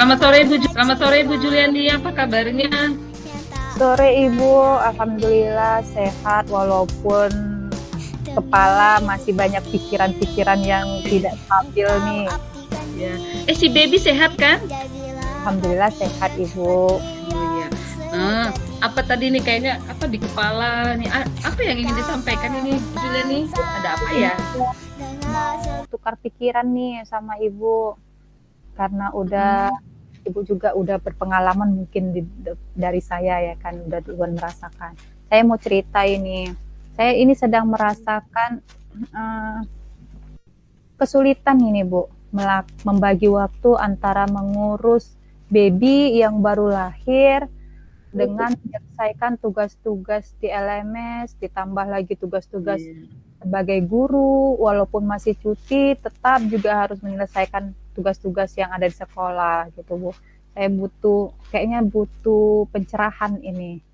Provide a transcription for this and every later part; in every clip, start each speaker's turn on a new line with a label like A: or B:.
A: Selamat sore Ibu Juliani, apa kabarnya?
B: Sore Ibu, alhamdulillah sehat walaupun kepala masih banyak pikiran-pikiran yang tidak stabil nih.
A: Ya. Si baby sehat kan?
B: Alhamdulillah sehat Ibu.
A: Oh iya. Apa tadi nih kayaknya apa di kepala nih? Apa yang ingin disampaikan ini Bu Juliani? Ada apa ya?
B: Mau tukar pikiran nih sama Ibu karena Ibu juga udah berpengalaman mungkin dari saya ya kan, udah duluan merasakan. Saya mau cerita ini. Saya ini sedang merasakan kesulitan ini Bu, membagi waktu antara mengurus baby yang baru lahir dengan menyelesaikan tugas-tugas di LMS, ditambah lagi tugas-tugas sebagai guru, walaupun masih cuti, tetap juga harus menyelesaikan tugas-tugas yang ada di sekolah gitu Bu. Saya kayaknya butuh pencerahan ini.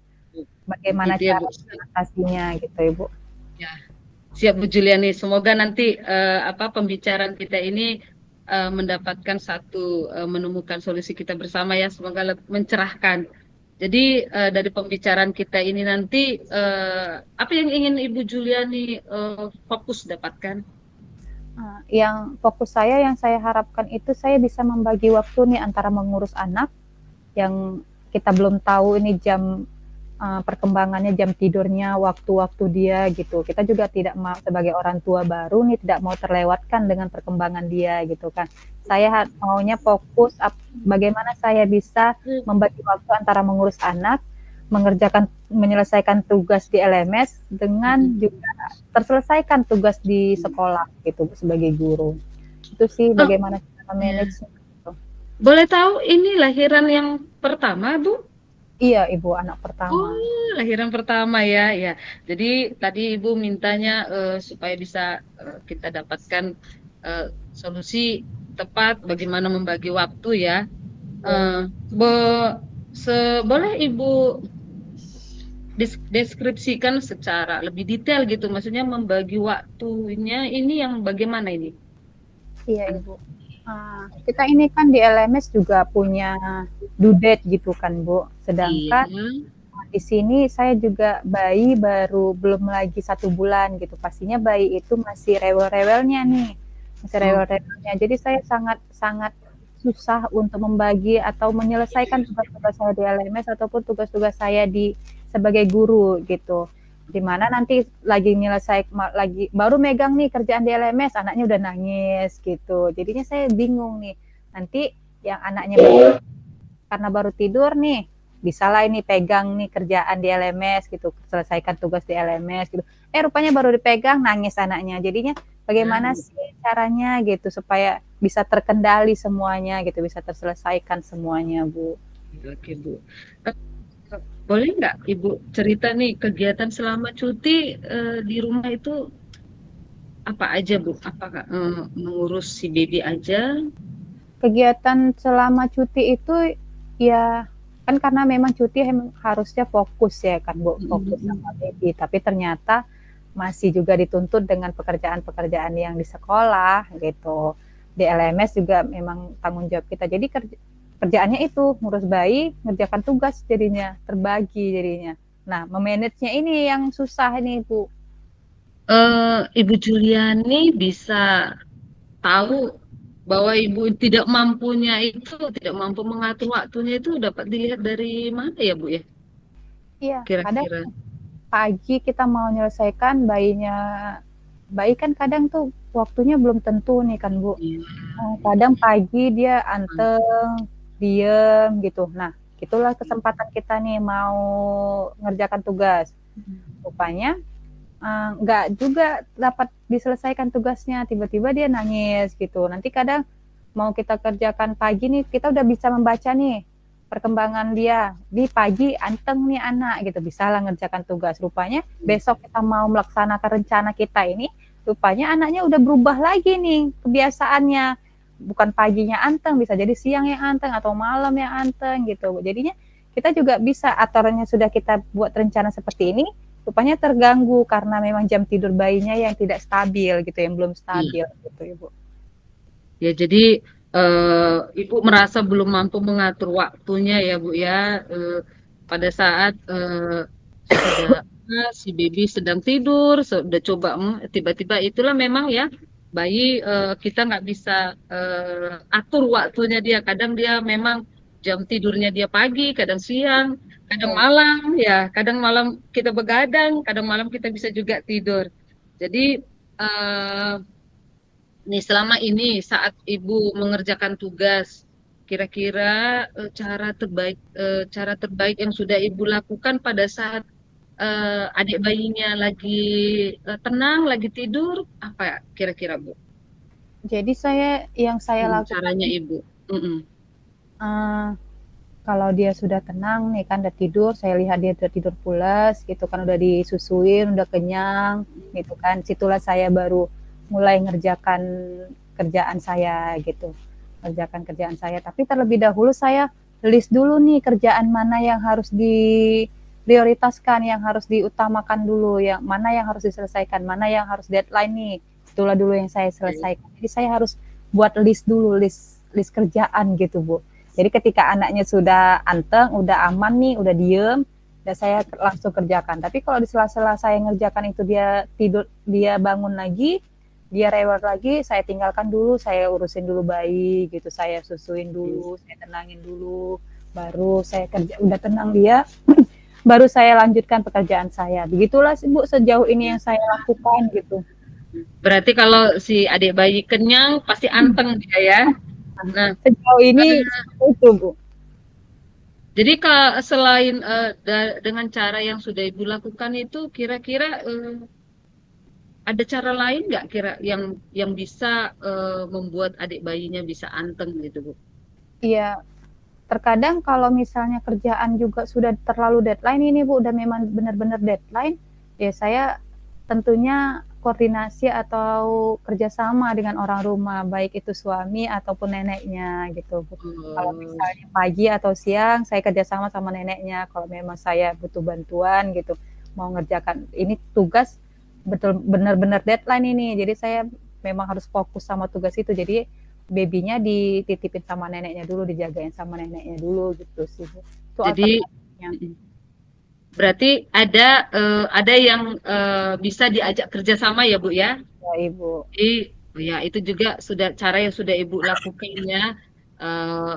B: Bagaimana cara mengatasinya gitu Ibu.
A: Ya. Siap Bu Juliani, semoga nanti pembicaraan kita ini mendapatkan menemukan solusi kita bersama ya, semoga mencerahkan. Jadi dari pembicaraan kita ini nanti apa yang ingin Ibu Juliani fokus dapatkan?
B: Yang fokus yang saya harapkan itu saya bisa membagi waktu nih antara mengurus anak yang kita belum tahu ini jam perkembangannya, jam tidurnya, waktu-waktu dia gitu. Kita juga tidak mau sebagai orang tua baru nih tidak mau terlewatkan dengan perkembangan dia gitu kan. Saya maunya fokus bagaimana saya bisa membagi waktu antara mengurus anak, menyelesaikan tugas di LMS dengan juga terselesaikan tugas di sekolah gitu sebagai guru. Itu sih bagaimana cara manage gitu.
A: Boleh tahu ini lahiran yang pertama, Bu?
B: Iya, Ibu, anak pertama.
A: Oh, lahiran pertama ya, ya. Jadi tadi Ibu mintanya supaya bisa kita dapatkan solusi tepat bagaimana membagi waktu ya. Boleh Ibu deskripsikan secara lebih detail gitu, maksudnya membagi waktunya ini yang bagaimana ini?
B: Iya, Ibu. Kita ini kan di LMS juga punya due date gitu kan Bu, sedangkan di sini saya juga bayi baru belum lagi 1 bulan gitu, pastinya bayi itu masih rewel-rewelnya nih, jadi saya sangat susah untuk membagi atau menyelesaikan tugas-tugas saya di LMS ataupun tugas-tugas saya sebagai guru gitu. Dimana nanti lagi baru megang nih kerjaan di LMS, anaknya udah nangis gitu. Jadinya saya bingung nih. Nanti yang anaknya karena baru tidur nih, bisalah ini pegang nih kerjaan di LMS gitu, selesaikan tugas di LMS gitu. Rupanya baru dipegang nangis anaknya. Jadinya bagaimana sih caranya gitu supaya bisa terkendali semuanya gitu, bisa terselesaikan semuanya, Bu.
A: Oke, Bu. Boleh nggak Ibu cerita nih kegiatan selama cuti di rumah itu apa aja Bu? Apakah mengurus si baby aja?
B: Kegiatan selama cuti itu ya kan karena memang cuti harusnya fokus ya kan Bu, fokus sama baby. Tapi ternyata masih juga dituntut dengan pekerjaan-pekerjaan yang di sekolah gitu. Di LMS juga memang tanggung jawab kita. Jadi kerjaannya itu ngurus bayi, ngerjakan tugas jadinya, terbagi jadinya. Nah, memanagenya ini yang susah ini, Bu.
A: Ibu Juliani bisa tahu bahwa Ibu tidak mampu mengatur waktunya itu dapat dilihat dari mana ya, Bu ya?
B: Iya,
A: Kira-kira.
B: kadang pagi kita mau menyelesaikan bayi kan kadang tuh waktunya belum tentu nih kan, Bu. Kadang pagi dia anteng, diem gitu. Nah, itulah kesempatan kita nih mau ngerjakan tugas. Rupanya nggak juga dapat diselesaikan tugasnya, tiba-tiba dia nangis gitu. Nanti kadang mau kita kerjakan pagi nih, kita udah bisa membaca nih perkembangan dia. Di pagi anteng nih anak gitu, bisa lah ngerjakan tugas. Rupanya besok kita mau melaksanakan rencana kita ini, rupanya anaknya udah berubah lagi nih kebiasaannya. Bukan paginya anteng, bisa jadi siang yang anteng atau malam yang anteng gitu. Jadinya kita juga bisa aturannya sudah kita buat rencana seperti ini, rupanya terganggu karena memang jam tidur bayinya yang tidak stabil gitu, yang belum stabil gitu Ibu.
A: Ya, jadi Ibu merasa belum mampu mengatur waktunya ya Bu ya, pada saat sudah si baby sedang tidur, sudah coba tiba-tiba itulah memang ya bayi, kita nggak bisa atur waktunya dia. Kadang dia memang jam tidurnya dia pagi, kadang siang, kadang
B: Ya.
A: malam ya, kadang malam kita begadang, kadang malam kita bisa juga tidur. Jadi eh, nih selama ini saat ibu mengerjakan tugas, kira-kira cara terbaik yang sudah ibu lakukan pada saat adik bayinya lagi tenang, lagi tidur, apa ya kira-kira Bu?
B: Jadi yang saya lakukan
A: Caranya
B: ini,
A: ibu. Mm-mm.
B: uh, kalau dia sudah tenang nih kan udah tidur, saya lihat dia udah tidur pulas gitu kan, udah disusuin, udah kenyang gitu kan. Situlah saya baru mulai ngerjakan kerjaan saya gitu. Kerjakan kerjaan saya. Tapi terlebih dahulu saya list dulu nih kerjaan mana yang harus diprioritaskan, yang harus diutamakan dulu, yang mana yang harus diselesaikan, mana yang harus deadline nih. Itulah dulu yang saya selesaikan. Jadi saya harus buat list dulu, list kerjaan gitu, Bu. Jadi ketika anaknya sudah anteng, udah aman nih, udah diem, dan saya langsung kerjakan. Tapi kalau di sela-sela saya ngerjakan itu dia tidur, dia bangun lagi, dia rewel lagi, saya tinggalkan dulu, saya urusin dulu bayi gitu, saya susuin dulu, saya tenangin dulu, baru saya kerja, udah tenang dia, baru saya lanjutkan pekerjaan saya. Begitulah Bu sejauh ini yang saya lakukan gitu.
A: Berarti kalau si adik bayi kenyang pasti anteng dia ya. Nah,
B: Sejauh ini itu Bu.
A: jadi selain dengan cara yang sudah ibu lakukan itu, kira-kira ada cara lain nggak kira yang bisa membuat adik bayinya bisa anteng gitu Bu?
B: Iya, terkadang kalau misalnya kerjaan juga sudah terlalu deadline ini Bu, udah memang benar-benar deadline, ya saya tentunya koordinasi atau kerjasama dengan orang rumah, baik itu suami ataupun neneknya gitu Bu. Kalau misalnya pagi atau siang saya kerjasama sama neneknya, kalau memang saya butuh bantuan gitu, mau ngerjakan ini tugas betul benar-benar deadline ini, jadi saya memang harus fokus sama tugas itu. Jadi babynya dititipin sama neneknya dulu, dijagain sama neneknya dulu gitu sih. Itu
A: Jadi
B: alternatifnya.
A: berarti ada yang bisa diajak kerjasama ya Bu ya?
B: Ya Ibu.
A: Jadi ya itu juga sudah cara yang sudah ibu lakukan ya. Eh,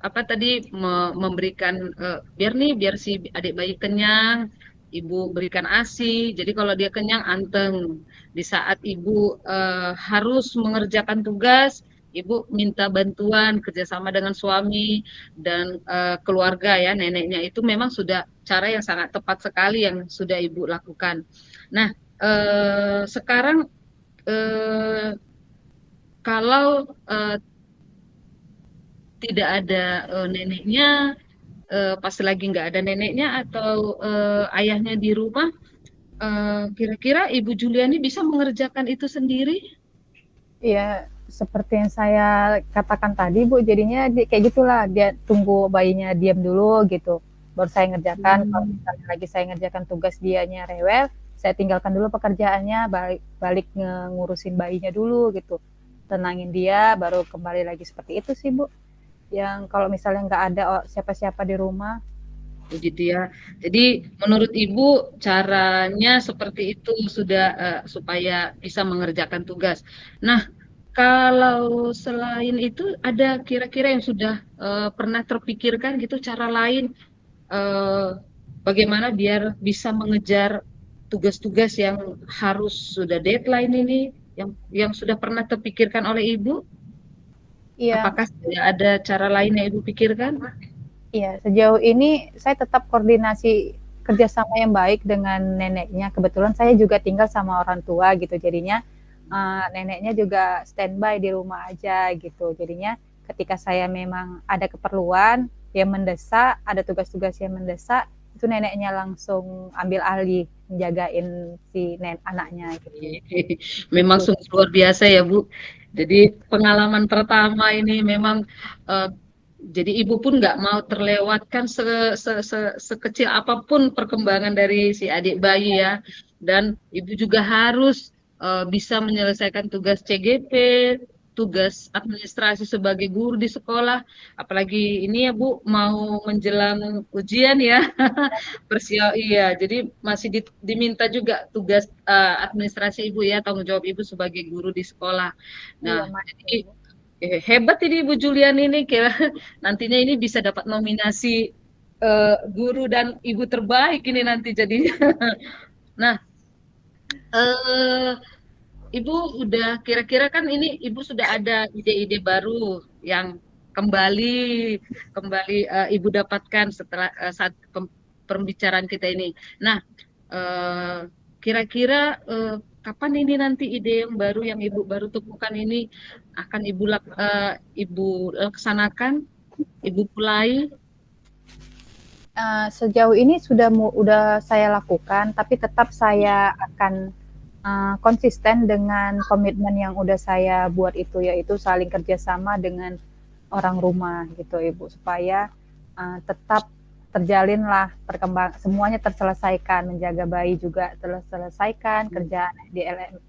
A: apa tadi memberikan biar si adik bayi kenyang, ibu berikan ASI. Jadi kalau dia kenyang anteng. Di saat ibu harus mengerjakan tugas, ibu minta bantuan kerjasama dengan suami dan keluarga ya neneknya itu memang sudah cara yang sangat tepat sekali yang sudah ibu lakukan. Nah sekarang eh, kalau tidak ada neneknya, pas lagi nggak ada neneknya atau ayahnya di rumah, kira-kira Ibu Juliani bisa mengerjakan itu sendiri?
B: Ya seperti yang saya katakan tadi Bu, jadinya kayak gitulah, dia tunggu bayinya diam dulu gitu. Baru saya ngerjakan, kalau
A: Hmm.
B: misalnya lagi saya ngerjakan tugas dianya rewel, saya tinggalkan dulu pekerjaannya, balik ngurusin bayinya dulu gitu. Tenangin dia, baru kembali lagi seperti itu sih Bu. Yang kalau misalnya nggak ada siapa-siapa di rumah.
A: Begitu ya. Jadi menurut Ibu caranya seperti itu sudah supaya bisa mengerjakan tugas. Nah, kalau selain itu ada kira-kira yang sudah pernah terpikirkan gitu cara lain eh, bagaimana biar bisa mengejar tugas-tugas yang harus sudah deadline ini yang sudah pernah terpikirkan oleh Ibu?
B: Iya,
A: Apakah sudah ada cara lain yang Ibu pikirkan?
B: iya, sejauh ini saya tetap koordinasi kerjasama yang baik dengan neneknya. Kebetulan saya juga tinggal sama orang tua gitu, jadinya neneknya juga standby di rumah aja gitu. Jadinya ketika saya memang ada keperluan yang mendesak, ada tugas-tugas yang mendesak, itu neneknya langsung ambil alih menjagain si anaknya gitu.
A: Memang
B: Gitu.
A: sungguh luar biasa ya Bu. Jadi pengalaman pertama ini memang eh, jadi ibu pun nggak mau terlewatkan sekecil apapun perkembangan dari si adik bayi ya. Dan ibu juga harus bisa menyelesaikan tugas CGP, tugas administrasi sebagai guru di sekolah, apalagi ini ya Bu, mau menjelang ujian ya, iya, jadi masih diminta juga tugas administrasi Ibu ya, tanggung jawab Ibu sebagai guru di sekolah.
B: Iya,
A: Nah,
B: masih,
A: jadi
B: Bu.
A: hebat ini Ibu Julian ini, kira nantinya ini bisa dapat nominasi guru dan ibu terbaik ini nanti jadinya. Nah, eh, Ibu udah kira-kira kan ini Ibu sudah ada ide-ide baru yang kembali kembali Ibu dapatkan setelah saat pembicaraan kita ini. Nah, eh, kira-kira kapan ini nanti ide yang baru yang Ibu baru temukan ini akan Ibu laksanakan, Ibu mulai?
B: Sejauh ini udah saya lakukan, tapi tetap saya akan konsisten dengan komitmen yang udah saya buat itu, yaitu saling kerjasama dengan orang rumah gitu Ibu, supaya tetap terjalinlah semuanya terselesaikan, menjaga bayi juga terselesaikan, kerjaan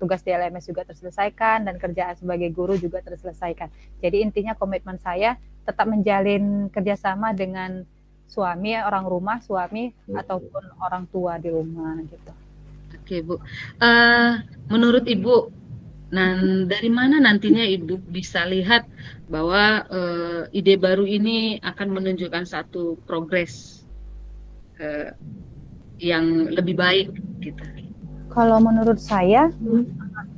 B: tugas di LMS juga terselesaikan, dan kerjaan sebagai guru juga terselesaikan. Jadi intinya komitmen saya tetap menjalin kerjasama dengan suami, orang rumah, suami ataupun orang tua di rumah gitu.
A: Oke Bu, menurut Ibu, nah dari mana nantinya Ibu bisa lihat bahwa ide baru ini akan menunjukkan satu progres yang lebih baik gitu?
B: Kalau menurut saya,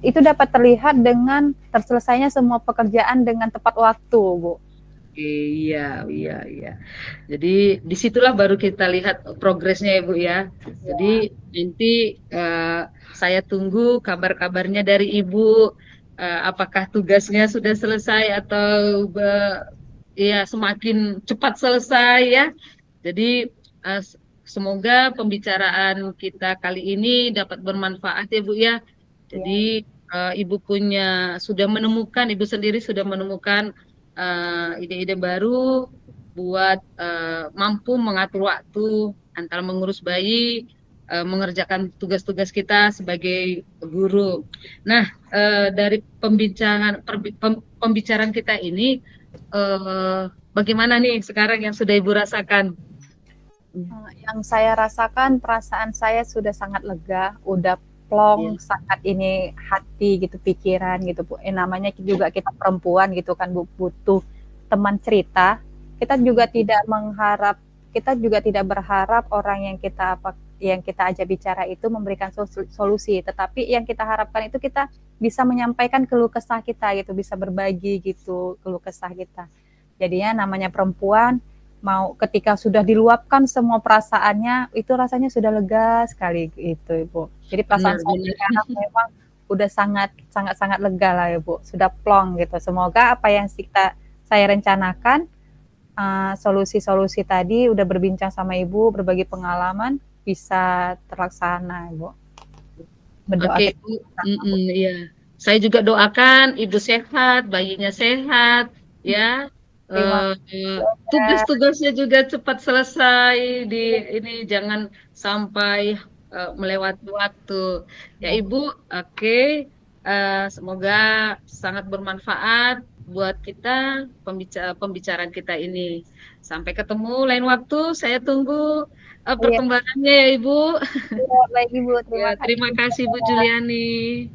B: itu dapat terlihat dengan terselesainya semua pekerjaan dengan tepat waktu, Bu.
A: Iya, iya, iya. Jadi disitulah baru kita lihat progresnya ya Bu ya. Jadi nanti saya tunggu kabar-kabarnya dari Ibu. Apakah tugasnya sudah selesai atau ya semakin cepat selesai ya. Jadi semoga pembicaraan kita kali ini dapat bermanfaat ya Bu ya. Jadi Ibu Ibu sendiri sudah menemukan ide-ide baru buat mampu mengatur waktu antara mengurus bayi, mengerjakan tugas-tugas kita sebagai guru. Nah, dari pembicaraan kita ini, bagaimana nih sekarang yang sudah Ibu rasakan?
B: Yang saya rasakan, perasaan saya sudah sangat lega, udah plong sangat ini hati gitu, pikiran gitu Bu. Namanya juga kita perempuan gitu kan Bu, butuh teman cerita. Kita juga tidak berharap orang yang kita ajak bicara itu memberikan solusi, tetapi yang kita harapkan itu kita bisa menyampaikan keluh kesah kita gitu, bisa berbagi gitu keluh kesah kita. Jadinya namanya perempuan, mau ketika sudah diluapkan semua perasaannya, itu rasanya sudah lega sekali itu Ibu. Jadi perasaan saya sekarang memang udah sangat lega lah Ibu, sudah plong gitu. Semoga apa yang saya rencanakan, solusi-solusi tadi udah berbincang sama Ibu, berbagi pengalaman, bisa terlaksana Ibu.
A: Oke Bu, iya. Saya juga doakan Ibu sehat, bayinya sehat, ya. Tugas-tugasnya juga cepat selesai ini jangan sampai melewati waktu ya Ibu. Oke. Semoga sangat bermanfaat buat kita pembicaraan kita ini. Sampai ketemu lain waktu, saya tunggu perkembangannya ya Ibu.
B: Baik Ibu,
A: Ya, terima kasih Bu Juliani.